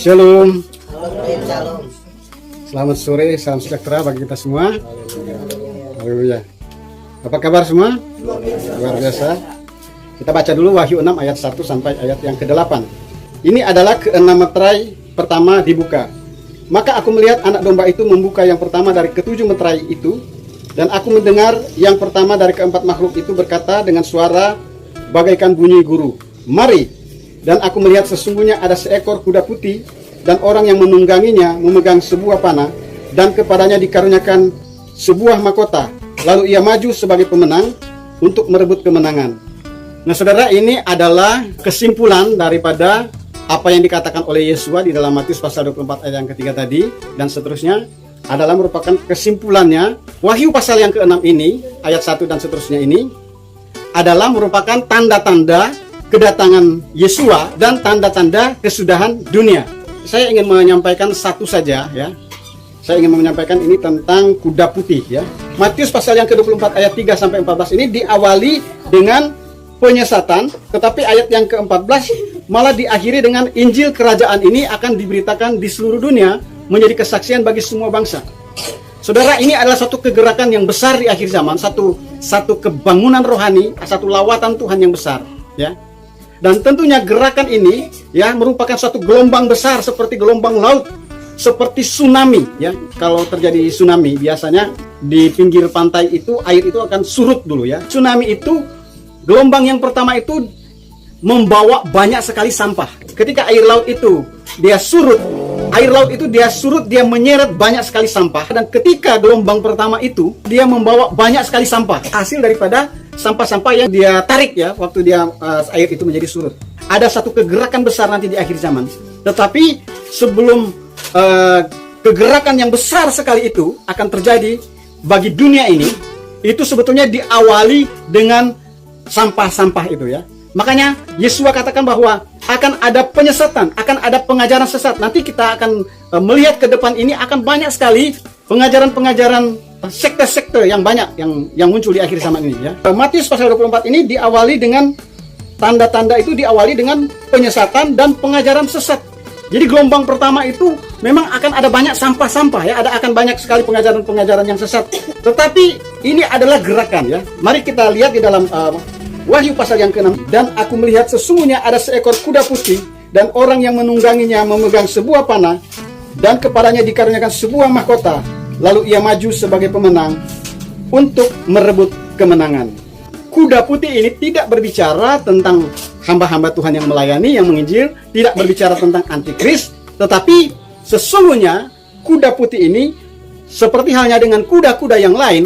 Shalom. Selamat sore, salam sejahtera bagi kita semua. Haleluya. Apa kabar semua? Luar biasa. Kita baca dulu Wahyu 6 ayat 1 sampai ayat yang ke-8. Ini adalah ke-6 meterai pertama dibuka. Maka aku melihat anak domba itu membuka yang pertama dari ke-7 meterai itu, dan aku mendengar yang pertama dari keempat makhluk itu berkata dengan suara bagaikan bunyi guru, "Mari!" Dan aku melihat sesungguhnya ada seekor kuda putih, dan orang yang menungganginya memegang sebuah panah, dan kepadanya dikaruniakan sebuah mahkota. Lalu ia maju sebagai pemenang untuk merebut kemenangan. Nah saudara, ini adalah kesimpulan daripada apa yang dikatakan oleh Yesus di dalam Matius pasal 24 ayat yang ketiga tadi, dan seterusnya adalah merupakan kesimpulannya. Wahyu pasal yang ke-6 ini, ayat 1 dan seterusnya ini, adalah merupakan tanda-tanda kedatangan Yesua dan tanda-tanda kesudahan dunia. Saya ingin menyampaikan satu saja ya. Saya ingin menyampaikan ini tentang kuda putih ya. Matius pasal yang ke-24 ayat 3 sampai 14 ini diawali dengan penyesatan, tetapi ayat yang ke-14 malah diakhiri dengan Injil kerajaan ini akan diberitakan di seluruh dunia menjadi kesaksian bagi semua bangsa. Saudara, ini adalah satu kegerakan yang besar di akhir zaman, satu kebangunan rohani, satu lawatan Tuhan yang besar ya. Dan tentunya gerakan ini ya merupakan suatu gelombang besar seperti gelombang laut, seperti tsunami ya. Kalau terjadi tsunami biasanya di pinggir pantai itu air itu akan surut dulu ya. Tsunami itu gelombang yang pertama itu membawa banyak sekali sampah. Ketika air laut itu dia surut, dia menyeret banyak sekali sampah. Dan ketika gelombang pertama itu dia membawa banyak sekali sampah, hasil daripada sampah-sampah yang dia tarik ya, waktu dia air itu menjadi surut. Ada satu kegerakan besar nanti di akhir zaman. Tetapi sebelum kegerakan yang besar sekali itu akan terjadi bagi dunia ini, itu sebetulnya diawali dengan sampah-sampah itu ya. Makanya Yesus katakan bahwa akan ada penyesatan, akan ada pengajaran sesat. Nanti kita akan melihat ke depan ini akan banyak sekali pengajaran-pengajaran sekte-sekte yang banyak yang muncul di akhir zaman ini ya. Matius pasal 24 ini diawali dengan tanda-tanda itu diawali dengan penyesatan dan pengajaran sesat. Jadi gelombang pertama itu memang akan ada banyak sampah-sampah ya, akan banyak sekali pengajaran-pengajaran yang sesat. Tetapi ini adalah gerakan ya. Mari kita lihat di dalam Wahyu pasal yang ke-6. Dan aku melihat sesungguhnya ada seekor kuda putih, dan orang yang menungganginya memegang sebuah panah, dan kepadanya dikaruniakan sebuah mahkota. Lalu ia maju sebagai pemenang untuk merebut kemenangan. Kuda putih ini tidak berbicara tentang hamba-hamba Tuhan yang melayani, yang menginjil, tidak berbicara tentang antikris, tetapi sesungguhnya kuda putih ini seperti halnya dengan kuda-kuda yang lain,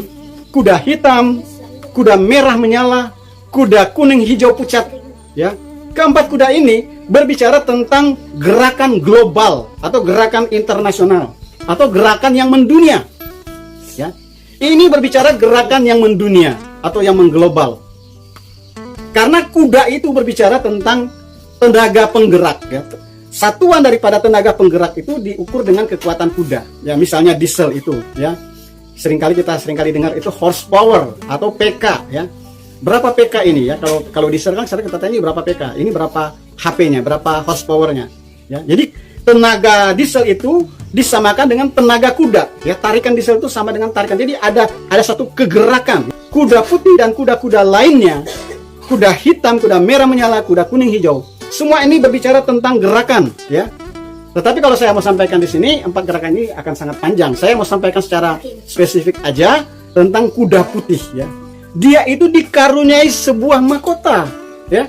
kuda hitam, kuda merah menyala, kuda kuning hijau pucat ya. Keempat kuda ini berbicara tentang gerakan global atau gerakan internasional atau gerakan yang mendunia ya. Ini berbicara gerakan yang mendunia atau yang mengglobal. Karena kuda itu berbicara tentang tenaga penggerak ya. Satuan daripada tenaga penggerak itu diukur dengan kekuatan kuda. Ya, misalnya diesel itu ya. Kita seringkali dengar itu horsepower atau PK ya. Berapa PK ini ya? Kalau diesel kan kita tanya ini berapa PK? Ini berapa HP-nya, berapa horsepower-nya ya. Jadi tenaga diesel itu disamakan dengan tenaga kuda ya. Tarikan diesel itu sama dengan tarikan. Jadi ada satu kegerakan. Kuda putih dan kuda-kuda lainnya, kuda hitam, kuda merah menyala, kuda kuning hijau, semua ini berbicara tentang gerakan ya. Tetapi kalau saya mau sampaikan di sini, 4 gerakan ini akan sangat panjang. Saya mau sampaikan secara spesifik aja tentang kuda putih ya. Dia itu dikaruniai sebuah mahkota ya.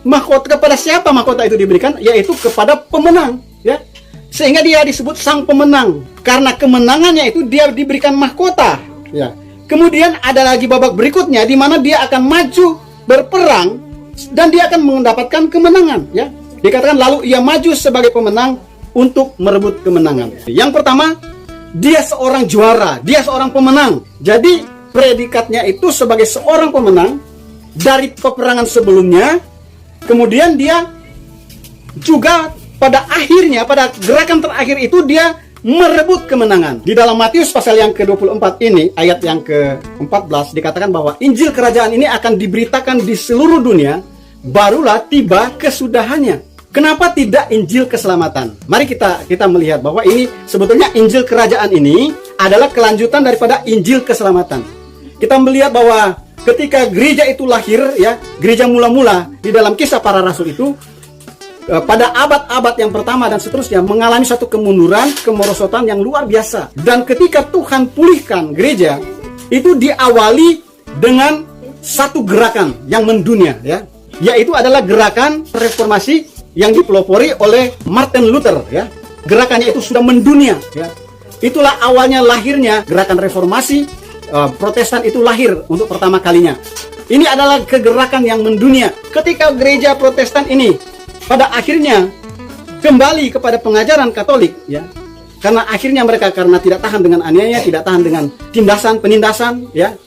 Mahkota kepada siapa mahkota itu diberikan? Yaitu kepada pemenang ya. Sehingga dia disebut sang pemenang karena kemenangannya itu dia diberikan mahkota ya. Kemudian ada lagi babak berikutnya di mana dia akan maju berperang dan dia akan mendapatkan kemenangan ya. Dikatakan lalu ia maju sebagai pemenang untuk merebut kemenangan. Yang pertama, dia seorang juara, dia seorang pemenang. Jadi predikatnya itu sebagai seorang pemenang dari peperangan sebelumnya. Kemudian dia juga pada akhirnya, pada gerakan terakhir itu dia merebut kemenangan. Di dalam Matius pasal yang ke-24 ini, ayat yang ke-14 dikatakan bahwa Injil kerajaan ini akan diberitakan di seluruh dunia, barulah tiba kesudahannya. Kenapa tidak Injil keselamatan? Mari kita melihat bahwa ini sebetulnya Injil kerajaan ini adalah kelanjutan daripada Injil keselamatan. Kita melihat bahwa ketika gereja itu lahir, ya, gereja mula-mula di dalam Kisah Para Rasul itu pada abad-abad yang pertama dan seterusnya mengalami satu kemunduran, kemerosotan yang luar biasa. Dan ketika Tuhan pulihkan gereja, itu diawali dengan satu gerakan yang mendunia, ya, yaitu adalah gerakan reformasi yang dipelopori oleh Martin Luther, ya. Gerakannya itu sudah mendunia, ya. Itulah awalnya lahirnya gerakan reformasi. Protestan itu lahir untuk pertama kalinya. Ini adalah kegerakan yang mendunia. Ketika gereja Protestan ini pada akhirnya kembali kepada pengajaran Katolik, ya, karena akhirnya mereka karena tidak tahan dengan aniaya, tidak tahan dengan penindasan, ya,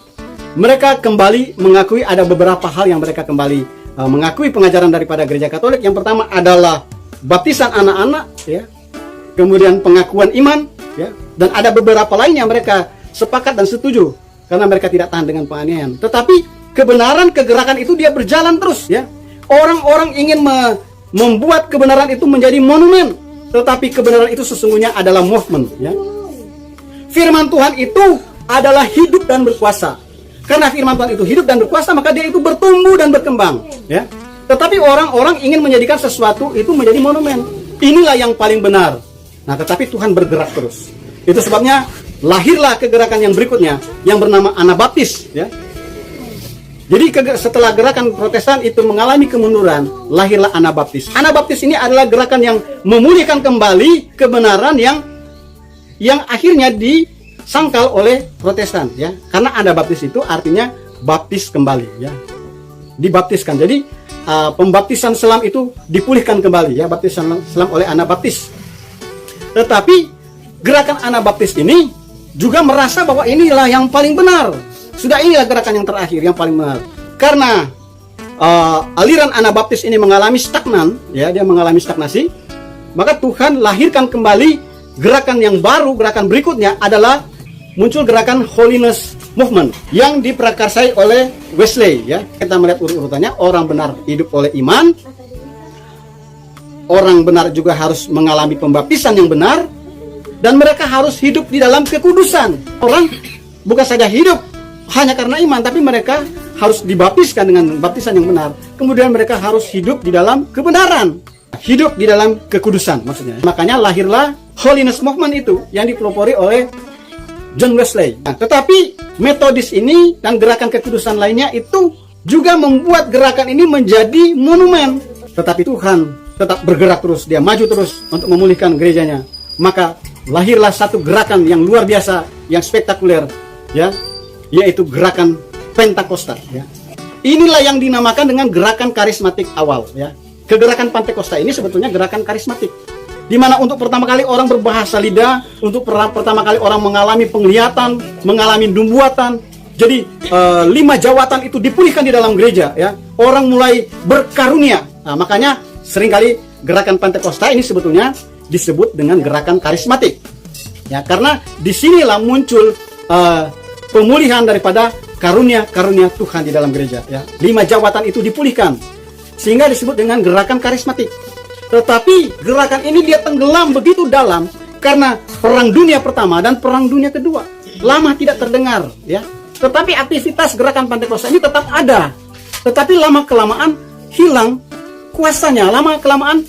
mereka kembali mengakui ada beberapa hal yang mereka kembali mengakui pengajaran daripada gereja Katolik. Yang pertama adalah baptisan anak-anak, ya, kemudian pengakuan iman, ya, dan ada beberapa lain yang mereka sepakat dan setuju karena mereka tidak tahan dengan penganiayaan. Tetapi kebenaran kegerakan itu dia berjalan terus, ya. Orang-orang ingin membuat kebenaran itu menjadi monumen, tetapi kebenaran itu sesungguhnya adalah movement, ya. Firman Tuhan itu adalah hidup dan berkuasa. Karena firman Tuhan itu hidup dan berkuasa, maka dia itu bertumbuh dan berkembang, ya. Tetapi orang-orang ingin menjadikan sesuatu itu menjadi monumen. Inilah yang paling benar. Nah, tetapi Tuhan bergerak terus. Itu sebabnya lahirlah kegerakan yang berikutnya yang bernama Anabaptis, ya. Jadi setelah gerakan Protestan itu mengalami kemunduran, lahirlah Anabaptis. Anabaptis ini adalah gerakan yang memulihkan kembali kebenaran yang akhirnya disangkal oleh Protestan, ya. Karena Anabaptis itu artinya baptis kembali, ya. Dibaptiskan. Jadi pembaptisan selam itu dipulihkan kembali, ya, baptisan selam oleh Anabaptis. Tetapi gerakan Anabaptis ini juga merasa bahwa inilah yang paling benar. Sudah inilah gerakan yang terakhir yang paling benar. Karena aliran Anabaptis ini mengalami stagnan, ya, dia mengalami stagnasi, maka Tuhan lahirkan kembali gerakan yang baru. Gerakan berikutnya adalah muncul gerakan Holiness Movement yang diprakarsai oleh Wesley, ya. Kita melihat urut-urutannya. Orang benar hidup oleh iman. Orang benar juga harus mengalami pembaptisan yang benar. Dan mereka harus hidup di dalam kekudusan. Orang bukan saja hidup hanya karena iman, tapi mereka harus dibaptiskan dengan baptisan yang benar. Kemudian mereka harus hidup di dalam kebenaran. Hidup di dalam kekudusan maksudnya. Makanya lahirlah Holiness Movement itu yang dipelopori oleh John Wesley. Nah, tetapi metodis ini dan gerakan kekudusan lainnya itu juga membuat gerakan ini menjadi monumen. Tetapi Tuhan tetap bergerak terus. Dia maju terus untuk memulihkan gerejanya. Maka lahirlah satu gerakan yang luar biasa, yang spektakuler, ya, yaitu gerakan Pentakosta, ya. Inilah yang dinamakan dengan gerakan karismatik awal, ya. Kegerakan Pentakosta ini sebetulnya gerakan karismatik, di mana untuk pertama kali orang berbahasa lidah, untuk pertama kali orang mengalami penglihatan, mengalami nubuatan. Jadi 5 jawatan itu dipulihkan di dalam gereja, ya. Orang mulai berkarunia. Nah, makanya seringkali gerakan Pentakosta ini sebetulnya disebut dengan gerakan karismatik, ya, karena disinilah muncul pemulihan daripada karunia-karunia Tuhan di dalam gereja, ya. 5 jawatan itu dipulihkan sehingga disebut dengan gerakan karismatik. Tetapi gerakan ini dia tenggelam begitu dalam karena perang dunia pertama dan perang dunia kedua. Lama tidak terdengar, ya. Tetapi aktivitas gerakan Pentakosta ini tetap ada. Tetapi lama kelamaan hilang kuasanya, lama kelamaan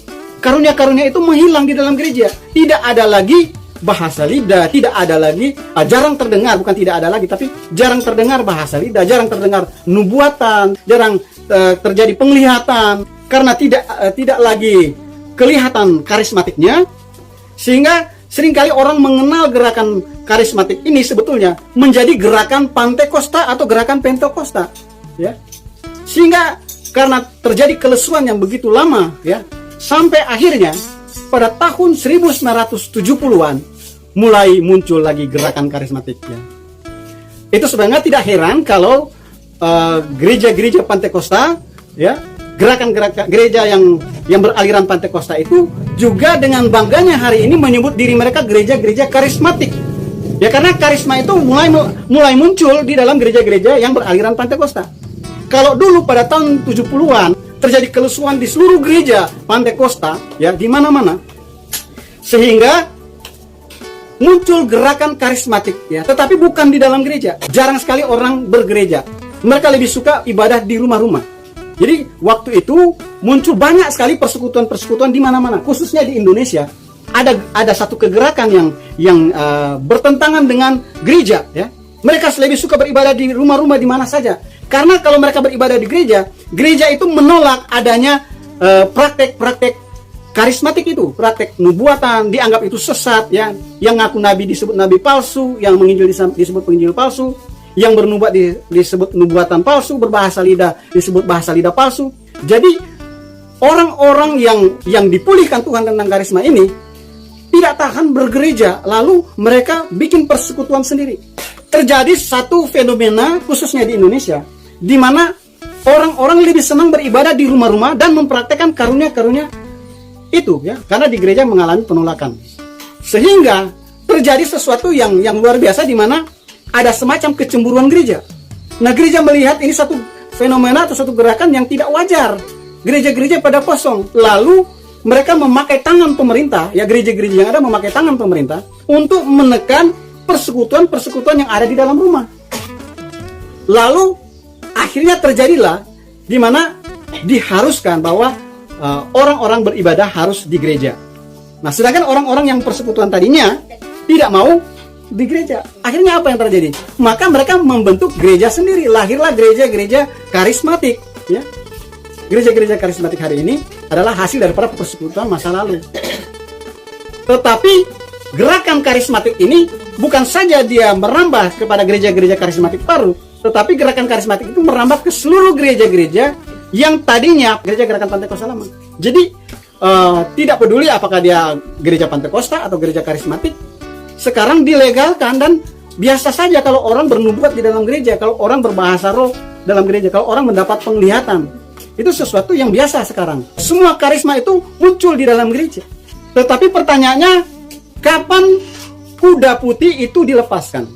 karunia-karunia itu menghilang di dalam gereja. Tidak ada lagi bahasa lidah, tidak ada lagi, jarang terdengar, bukan tidak ada lagi, tapi jarang terdengar bahasa lidah, jarang terdengar nubuatan, jarang terjadi penglihatan, karena tidak lagi kelihatan karismatiknya, sehingga seringkali orang mengenal gerakan karismatik ini sebetulnya menjadi gerakan Pantekosta atau gerakan Pentakosta, ya. Sehingga karena terjadi kelesuan yang begitu lama, ya, sampai akhirnya pada tahun 1970-an mulai muncul lagi gerakan karismatik, ya. Itu sebenarnya tidak heran kalau gereja-gereja Pantekosta, ya, gerakan-gerakan gereja yang beraliran Pantekosta itu juga dengan bangganya hari ini menyebut diri mereka gereja-gereja karismatik. Ya, karena karisma itu mulai muncul di dalam gereja-gereja yang beraliran Pantekosta. Kalau dulu pada tahun 70-an terjadi kelusuan di seluruh gereja Pantai Kosta, ya, di mana-mana, sehingga muncul gerakan karismatik, ya, tetapi bukan di dalam gereja. Jarang sekali orang bergereja. Mereka lebih suka ibadah di rumah-rumah. Jadi waktu itu muncul banyak sekali persekutuan-persekutuan di mana-mana, khususnya di Indonesia. Ada satu kegerakan yang bertentangan dengan gereja, ya. Mereka lebih suka beribadah di rumah-rumah di mana saja. Karena kalau mereka beribadah di gereja, gereja itu menolak adanya praktek-praktek karismatik itu, praktek nubuatan, dianggap itu sesat, ya. Yang ngaku nabi disebut nabi palsu, yang menginjil disebut penginjil palsu, yang bernubuat disebut nubuatan palsu, berbahasa lidah disebut bahasa lidah palsu. Jadi orang-orang yang dipulihkan Tuhan tentang karisma ini tidak tahan bergereja, lalu mereka bikin persekutuan sendiri. Terjadi satu fenomena khususnya di Indonesia, di mana orang-orang lebih senang beribadah di rumah-rumah dan mempraktekkan karunia-karunia itu, ya, karena di gereja mengalami penolakan. Sehingga terjadi sesuatu yang luar biasa, di mana ada semacam kecemburuan gereja. Nah, gereja melihat ini satu fenomena atau satu gerakan yang tidak wajar. Gereja-gereja pada kosong. Lalu mereka memakai tangan pemerintah, ya, gereja-gereja yang ada memakai tangan pemerintah untuk menekan persekutuan-persekutuan yang ada di dalam rumah. Lalu akhirnya terjadilah di mana diharuskan bahwa orang-orang beribadah harus di gereja. Nah, sedangkan orang-orang yang persekutuan tadinya tidak mau di gereja. Akhirnya apa yang terjadi? Maka mereka membentuk gereja sendiri. Lahirlah gereja-gereja karismatik, ya. Gereja-gereja karismatik hari ini adalah hasil daripada persekutuan masa lalu. Tetapi gerakan karismatik ini bukan saja dia merambah kepada gereja-gereja karismatik baru, tetapi gerakan karismatik itu merambah ke seluruh gereja-gereja yang tadinya gereja gerakan Pantai Kosta lama. Jadi tidak peduli apakah dia gereja Pantai Kosta atau gereja karismatik, sekarang dilegalkan dan biasa saja kalau orang bernubuat di dalam gereja, kalau orang berbahasa roh dalam gereja, kalau orang mendapat penglihatan. Itu sesuatu yang biasa sekarang. Semua karisma itu muncul di dalam gereja. Tetapi pertanyaannya, kapan kuda putih itu dilepaskan?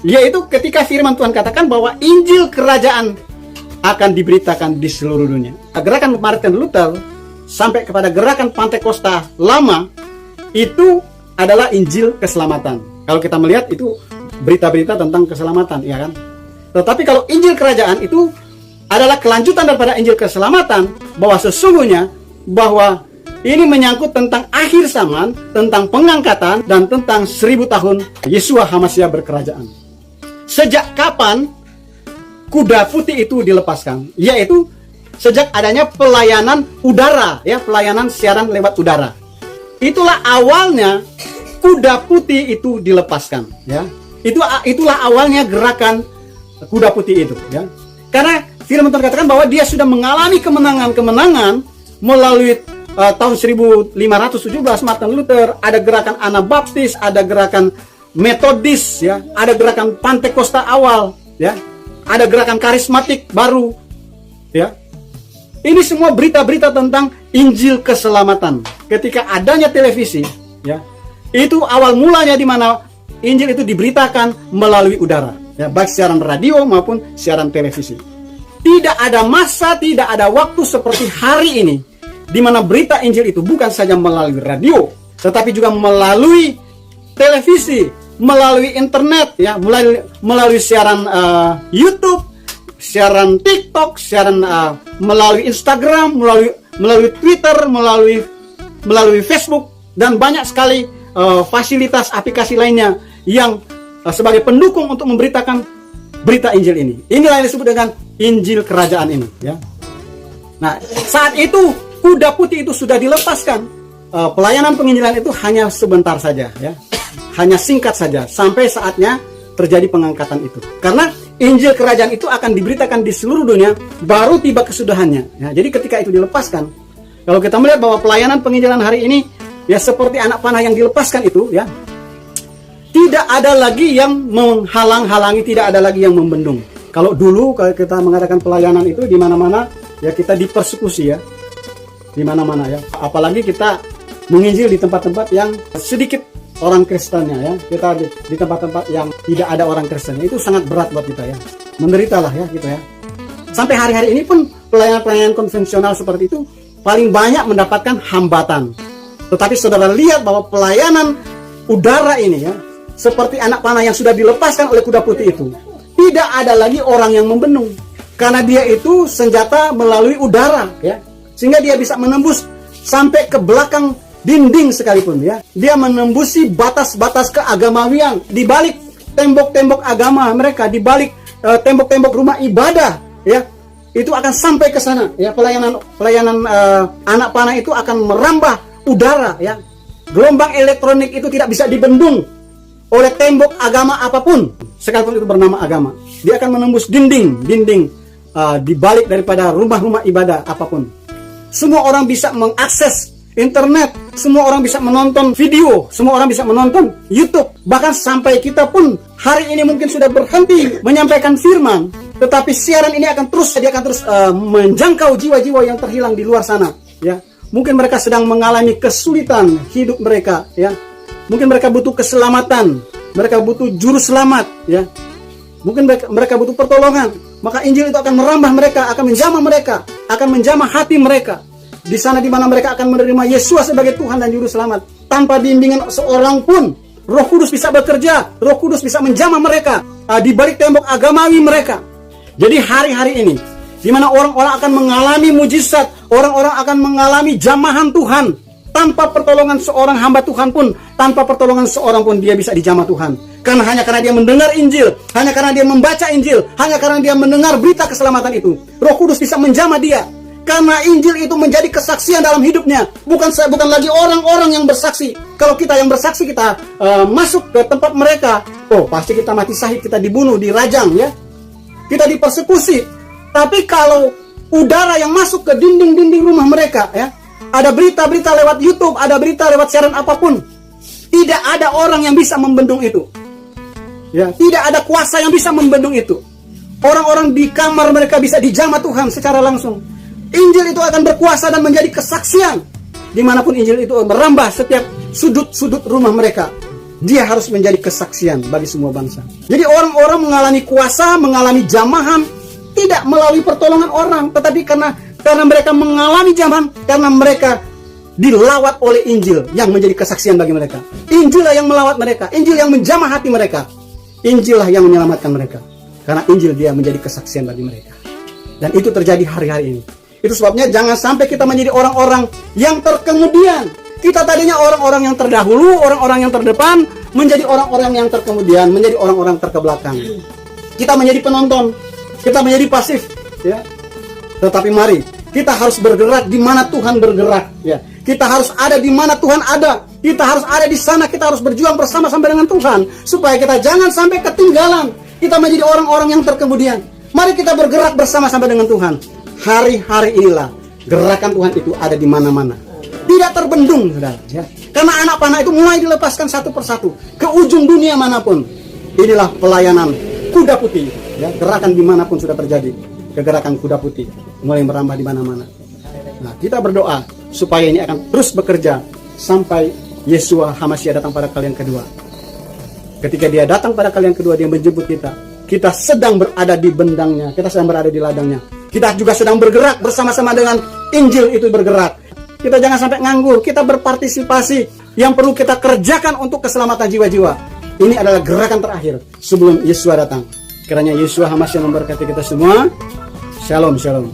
Yaitu ketika firman Tuhan katakan bahwa Injil kerajaan akan diberitakan di seluruh dunia. Gerakan Martin Luther sampai kepada gerakan Pantai Kosta lama itu adalah Injil keselamatan. Kalau kita melihat itu berita-berita tentang keselamatan, ya kan? Tetapi kalau Injil kerajaan itu adalah kelanjutan daripada Injil keselamatan, bahwa sesungguhnya bahwa ini menyangkut tentang akhir zaman, tentang pengangkatan, dan tentang 1000 tahun Yeshua HaMashiach berkerajaan. Sejak kapan kuda putih itu dilepaskan? Yaitu sejak adanya pelayanan udara, ya, pelayanan siaran lewat udara. Itulah awalnya kuda putih itu dilepaskan, ya. Itulah awalnya gerakan kuda putih itu, ya. Karena firman Tuhan katakan bahwa dia sudah mengalami kemenangan-kemenangan melalui tahun 1517 Martin Luther, ada gerakan Anabaptis, ada gerakan Metodis, ya, ada gerakan Pantai Kosta awal, ya, ada gerakan karismatik baru, ya. Ini semua berita-berita tentang Injil keselamatan. Ketika adanya televisi, ya, itu awal mulanya di mana Injil itu diberitakan melalui udara, ya, baik siaran radio maupun siaran televisi. Tidak ada masa, tidak ada waktu seperti hari ini, di mana berita Injil itu bukan saja melalui radio, tetapi juga melalui televisi, melalui internet, ya, melalui siaran YouTube, siaran TikTok, siaran melalui Instagram, melalui Twitter, melalui Facebook, dan banyak sekali fasilitas aplikasi lainnya yang sebagai pendukung untuk memberitakan berita Injil ini. Inilah yang disebut dengan Injil kerajaan ini, ya. Nah, saat itu kuda putih itu sudah dilepaskan. Pelayanan penginjilan itu hanya sebentar saja, ya. Hanya singkat saja sampai saatnya terjadi pengangkatan itu. Karena Injil kerajaan itu akan diberitakan di seluruh dunia, baru tiba kesudahannya, ya. Jadi ketika itu dilepaskan, kalau kita melihat bahwa pelayanan penginjilan hari ini, ya, seperti anak panah yang dilepaskan itu, ya, tidak ada lagi yang menghalang-halangi, tidak ada lagi yang membendung. Kalau dulu kalau kita mengadakan pelayanan itu di mana-mana, ya, kita dipersekusi, ya, di mana-mana, ya. Apalagi kita menginjil di tempat-tempat yang sedikit orang Kristennya, ya. Kita di tempat-tempat yang tidak ada orang Kristennya, itu sangat berat buat kita, ya. Menderitalah, ya, gitu, ya. Sampai hari-hari ini pun pelayanan-pelayanan konvensional seperti itu paling banyak mendapatkan hambatan. Tetapi saudara lihat bahwa pelayanan udara ini ya, seperti anak panah yang sudah dilepaskan oleh kuda putih itu, tidak ada lagi orang yang membendung. Karena dia itu senjata melalui udara ya, sehingga dia bisa menembus sampai ke belakang dinding sekalipun ya. Dia menembusi batas-batas keagamawian di balik tembok-tembok agama mereka, di balik tembok-tembok rumah ibadah ya. Itu akan sampai ke sana ya. Pelayanan anak panah itu akan merambah udara ya. Gelombang elektronik itu tidak bisa dibendung oleh tembok agama apapun, sekalipun itu bernama agama. Dia akan menembus dinding di balik daripada rumah-rumah ibadah apapun. Semua orang bisa mengakses internet, semua orang bisa menonton video, semua orang bisa menonton YouTube. Bahkan sampai kita pun hari ini mungkin sudah berhenti menyampaikan firman, tetapi siaran ini akan terus menjangkau jiwa-jiwa yang terhilang di luar sana ya. Mungkin mereka sedang mengalami kesulitan hidup mereka ya. Mungkin mereka butuh keselamatan, mereka butuh juru selamat ya. Mungkin mereka butuh pertolongan. Maka Injil itu akan merambah mereka, akan menjamah mereka, akan menjamah hati mereka. Di sana di mana mereka akan menerima Yesus sebagai Tuhan dan juru selamat. Tanpa bimbingan seorang pun, Roh Kudus bisa bekerja, Roh Kudus bisa menjamah mereka di balik tembok agamawi mereka. Jadi hari-hari ini di mana orang-orang akan mengalami mujizat, orang-orang akan mengalami jamahan Tuhan. Tanpa pertolongan seorang hamba Tuhan pun, tanpa pertolongan seorang pun dia bisa dijamah Tuhan. Hanya karena dia mendengar Injil, hanya karena dia membaca Injil, hanya karena dia mendengar berita keselamatan itu, Roh Kudus bisa menjamah dia. Karena Injil itu menjadi kesaksian dalam hidupnya, bukan lagi orang-orang yang bersaksi. Kalau kita yang bersaksi, kita masuk ke tempat mereka, oh pasti kita mati syahid, kita dibunuh, dirajang ya, kita dipersekusi. Tapi kalau udara yang masuk ke dinding-dinding rumah mereka ya, ada berita-berita lewat YouTube, ada berita lewat siaran apapun, tidak ada orang yang bisa membendung itu ya, tidak ada kuasa yang bisa membendung itu. Orang-orang di kamar mereka bisa dijamah Tuhan secara langsung. Injil itu akan berkuasa dan menjadi kesaksian dimanapun Injil itu merambah setiap sudut-sudut rumah mereka. Dia harus menjadi kesaksian bagi semua bangsa. Jadi orang-orang mengalami kuasa, mengalami jamahan tidak melalui pertolongan orang, tetapi karena mereka mengalami jamahan, karena mereka dilawat oleh Injil yang menjadi kesaksian bagi mereka. Injil lah yang melawat mereka, Injil yang menjamah hati mereka, Injil lah yang menyelamatkan mereka. Karena Injil dia menjadi kesaksian bagi mereka. Dan itu terjadi hari-hari ini. Itu sebabnya jangan sampai kita menjadi orang-orang yang terkemudian. Kita tadinya orang-orang yang terdahulu, orang-orang yang terdepan, menjadi orang-orang yang terkemudian, menjadi orang-orang terkebelakang. Kita menjadi penonton, kita menjadi pasif ya. Tetapi mari kita harus bergerak di mana Tuhan bergerak ya. Kita harus ada di mana Tuhan ada. Kita harus ada di sana, kita harus berjuang bersama-sama dengan Tuhan supaya kita jangan sampai ketinggalan. Kita menjadi orang-orang yang terkemudian. Mari kita bergerak bersama-sama dengan Tuhan. Hari-hari inilah gerakan Tuhan itu ada di mana-mana. Tidak terbendung, saudara ya. Karena anak panah itu mulai dilepaskan satu persatu ke ujung dunia manapun. Inilah pelayanan kuda putih ya. Gerakan dimanapun sudah terjadi, kegerakan kuda putih mulai merambah di mana-mana. Nah, kita berdoa supaya ini akan terus bekerja sampai Yeshua HaMashiach datang pada kali yang kedua. Ketika dia datang pada kali yang kedua, dia menjemput kita. Kita sedang berada di bendangnya, kita sedang berada di ladangnya. Kita juga sedang bergerak bersama-sama dengan Injil itu bergerak. Kita jangan sampai nganggur, kita berpartisipasi. Yang perlu kita kerjakan untuk keselamatan jiwa-jiwa. Ini adalah gerakan terakhir sebelum Yeshua datang. Kiranya Yeshua HaMashiach memberkati kita semua. Shalom, shalom.